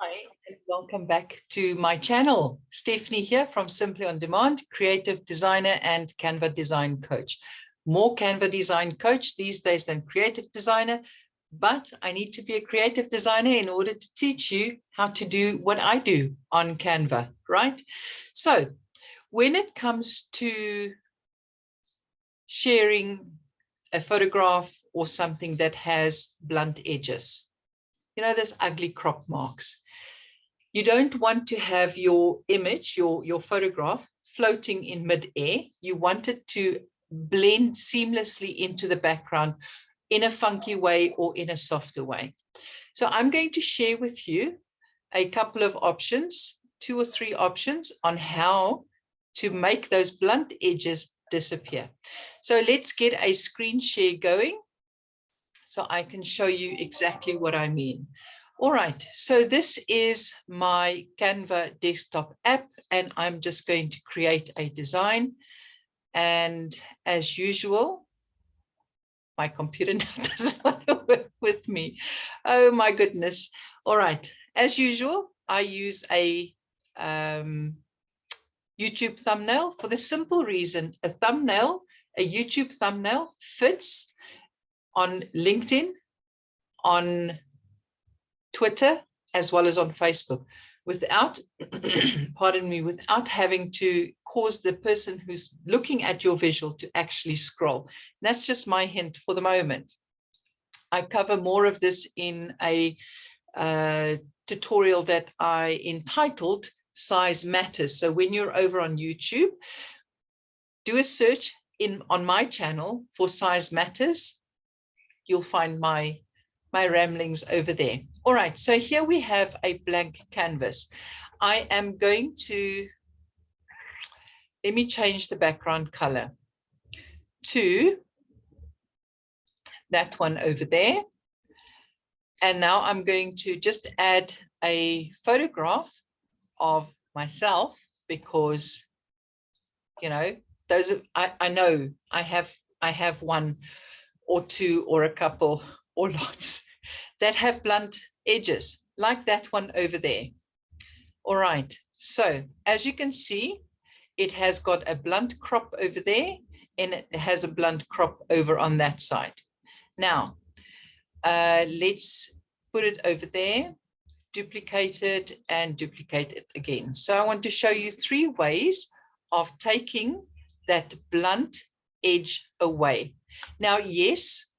Hi, and welcome back to my channel. Stephanie here from Simply On Demand, creative designer and Canva design coach. More Canva design coach these days than creative designer, but I need to be a creative designer in order to teach you how to do what I do on Canva, right? So when it comes to sharing a photograph or something that has blunt edges, there's ugly crop marks. You don't want to have your image, your photograph floating in midair. You want it to blend seamlessly into the background in a funky way or in a softer way. So I'm going to share with you a couple of options, 2 or 3 options on how to make those blunt edges disappear. So let's get a screen share going so I can show you exactly what I mean. All right, so this is my Canva desktop app, and I'm just going to create a design. And as usual, my computer now doesn't want to work with me. Oh my goodness. All right, as usual, I use a YouTube thumbnail for the simple reason a YouTube thumbnail fits on LinkedIn, on Twitter, as well as on Facebook, without, pardon me, without having to cause the person who's looking at your visual to actually scroll. That's just my hint for the moment. I cover more of this in a tutorial that I entitled Size Matters. So when you're over on YouTube, do a search on my channel for Size Matters. You'll find my ramblings over there. All right, so here we have a blank canvas. I am going to, let me change the background color to that one over there. And now I'm going to just add a photograph of myself because, those I know I have one or two or a couple or lots that have blunt edges like that one over there. All right, so as you can see, it has got a blunt crop over there and it has a blunt crop over on that side. Now, let's put it over there, duplicate it and duplicate it again. So I want to show you 3 ways of taking that blunt edge away. Now, yes,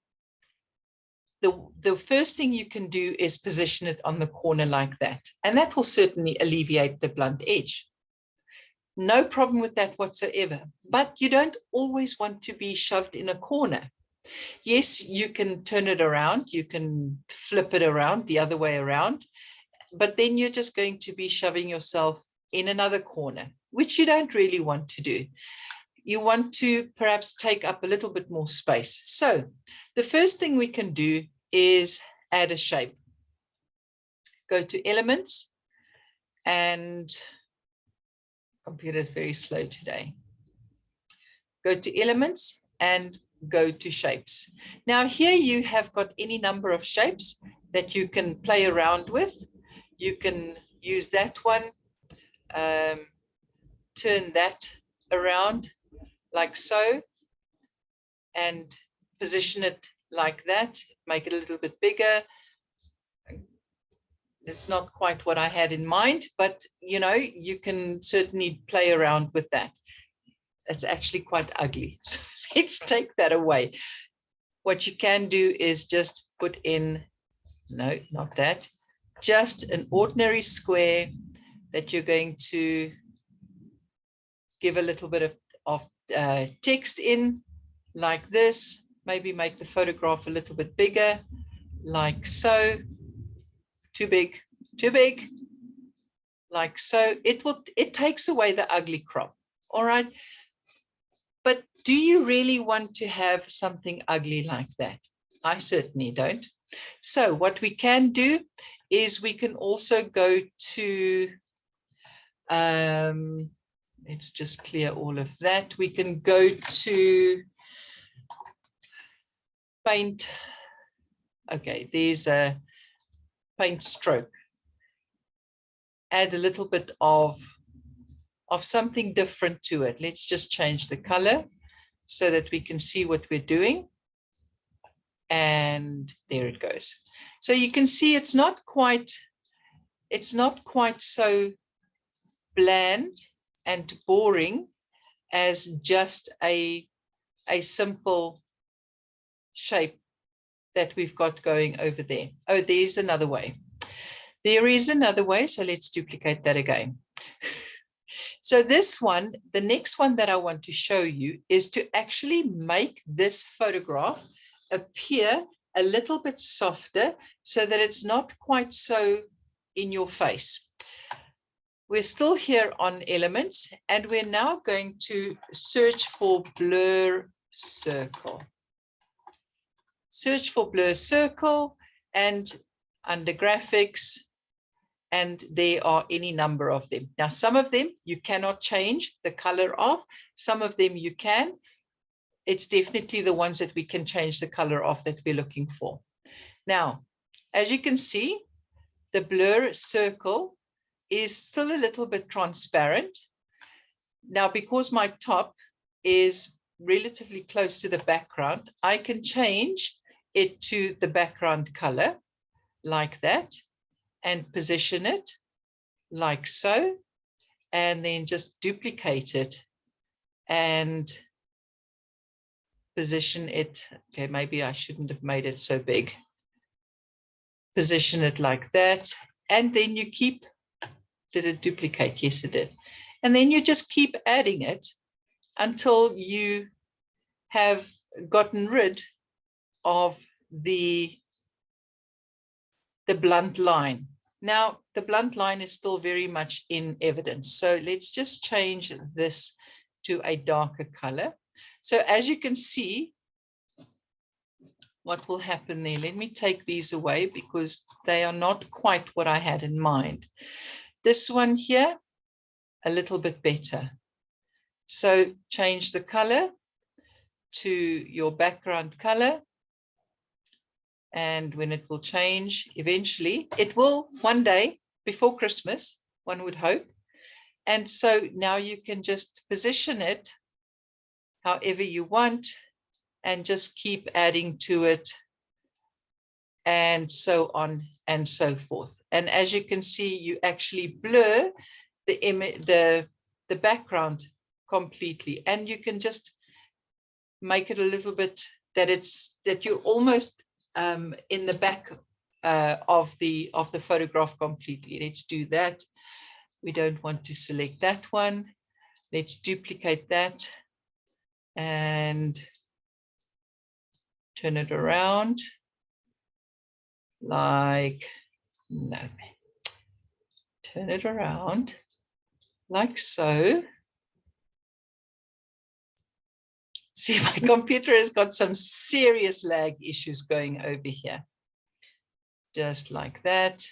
the first thing you can do is position it on the corner like that. And that will certainly alleviate the blunt edge. No problem with that whatsoever. But you don't always want to be shoved in a corner. Yes, you can turn it around. You can flip it around the other way around. But then you're just going to be shoving yourself in another corner, which you don't really want to do. You want to perhaps take up a little bit more space. So the first thing we can do is add a shape. Go to Elements, and computer is very slow today. Go to Elements and go to Shapes. Now here you have got any number of shapes that you can play around with. You can use that one, turn that around like so, and position it like that, make it a little bit bigger. It's not quite what I had in mind, but you can certainly play around with that. It's actually quite ugly. So let's take that away. What you can do is just put in, no, not that, just an ordinary square that you're going to give a little bit of text in like this. Maybe make the photograph a little bit bigger, like so. Too big, like so. It takes away the ugly crop. All right. But do you really want to have something ugly like that? I certainly don't. So what we can do is we can also go to, let's just clear all of that. We can go to paint. Okay, there's a paint stroke. add a little bit of something different to it. Let's just change the color so that we can see what we're doing. And there it goes. So you can see it's not quite so bland and boring as just a simple shape that we've got going over there. Oh, there's another way. There is another way, so let's duplicate that again. So this one, the next one that I want to show you is to actually make this photograph appear a little bit softer so that it's not quite so in your face. We're still here on elements, and we're now going to search for blur circle. Search for blur circle, and under graphics, and there are any number of them. Now, some of them you cannot change the color of, some of them you can. It's definitely the ones that we can change the color of that we're looking for. Now, as you can see, the blur circle is still a little bit transparent. Now, because my top is relatively close to the background, I can change it to the background color like that and position it like so, and then just duplicate it and position it. Okay, maybe I shouldn't have made it so big. Position it like that, and then you keep, did it duplicate? Yes, it did. And then you just keep adding it until you have gotten rid of the blunt line. Now, the blunt line is still very much in evidence. So let's just change this to a darker color. So as you can see, what will happen there? Let me take these away because they are not quite what I had in mind. This one here, a little bit better. So change the color to your background color. And when it will change, eventually, it will one day before Christmas, one would hope. And so now you can just position it however you want and just keep adding to it and so on and so forth. And as you can see, you actually blur the image, the background completely. And you can just make it a little bit that you're almost in the back of the photograph completely. Let's do that. We don't want to select that one. Let's duplicate that and turn it around like, no, turn it around like so. See, my computer has got some serious lag issues going over here. Just like that,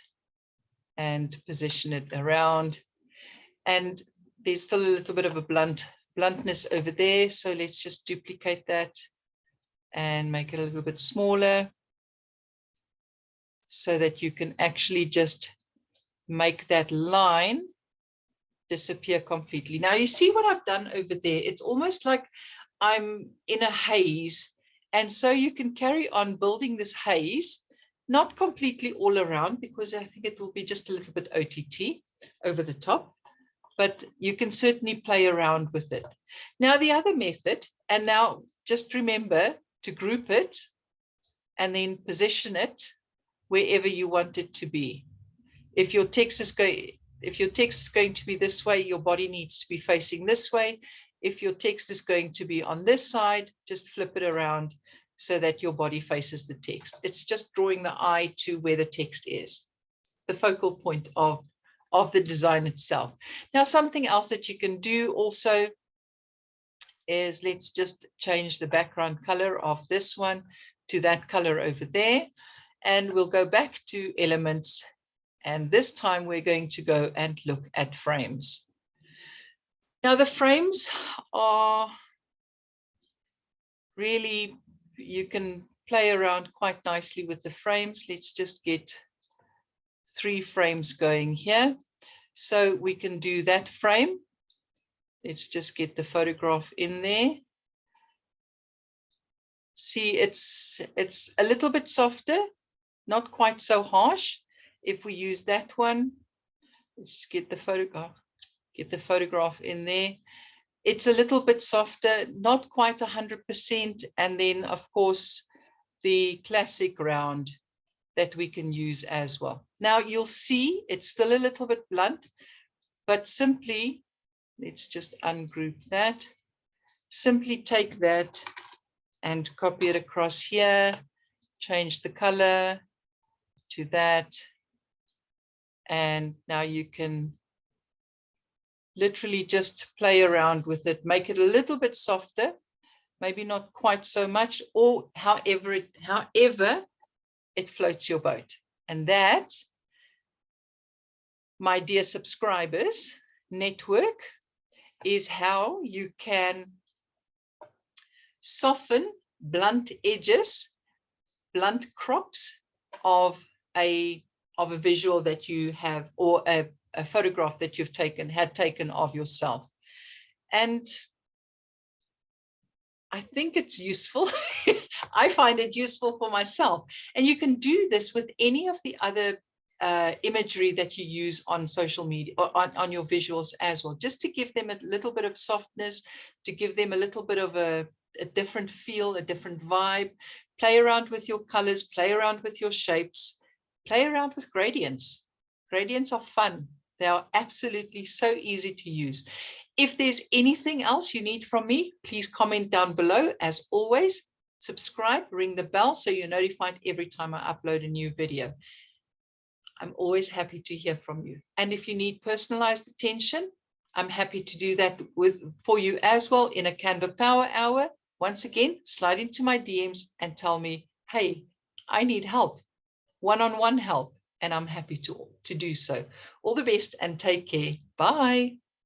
and position it around. And there's still a little bit of a bluntness over there. So let's just duplicate that and make it a little bit smaller so that you can actually just make that line disappear completely. Now you see what I've done over there. It's almost like I'm in a haze. And so you can carry on building this haze, not completely all around, because I think it will be just a little bit OTT over the top, but you can certainly play around with it. Now the other method, and now just remember to group it and then position it wherever you want it to be. If your text is going to be this way, your body needs to be facing this way. If your text is going to be on this side, just flip it around so that your body faces the text. It's just drawing the eye to where the text is, the focal point of the design itself. Now, something else that you can do also is, let's just change the background color of this one to that color over there. And we'll go back to elements. And this time we're going to go and look at frames. Now the frames are really, you can play around quite nicely with the frames. Let's just get 3 frames going here. So we can do that frame. Let's just get the photograph in there. See, it's a little bit softer, not quite so harsh. If we use that one, let's get the photograph in there. It's a little bit softer, not quite 100%. And then, of course, the classic round that we can use as well. Now you'll see it's still a little bit blunt, but simply, let's just ungroup that. Simply take that and copy it across here, change the color to that. And now you can literally just play around with it, make it a little bit softer, maybe not quite so much, or however it floats your boat. And that, my dear subscribers, network, is how you can soften blunt edges, blunt crops of a visual that you have, or a photograph that you've had taken of yourself. And I think it's useful. I find it useful for myself. And you can do this with any of the other imagery that you use on social media, or on your visuals as well, just to give them a little bit of softness, to give them a little bit of a different feel, a different vibe. Play around with your colors, play around with your shapes, play around with gradients. Gradients are fun. They are absolutely so easy to use. If there's anything else you need from me, please comment down below. As always, subscribe, ring the bell so you're notified every time I upload a new video. I'm always happy to hear from you. And if you need personalized attention, I'm happy to do that for you as well in a Canva Power Hour. Once again, slide into my DMs and tell me, hey, I need help, one-on-one help, and I'm happy to do so. All the best and take care. Bye.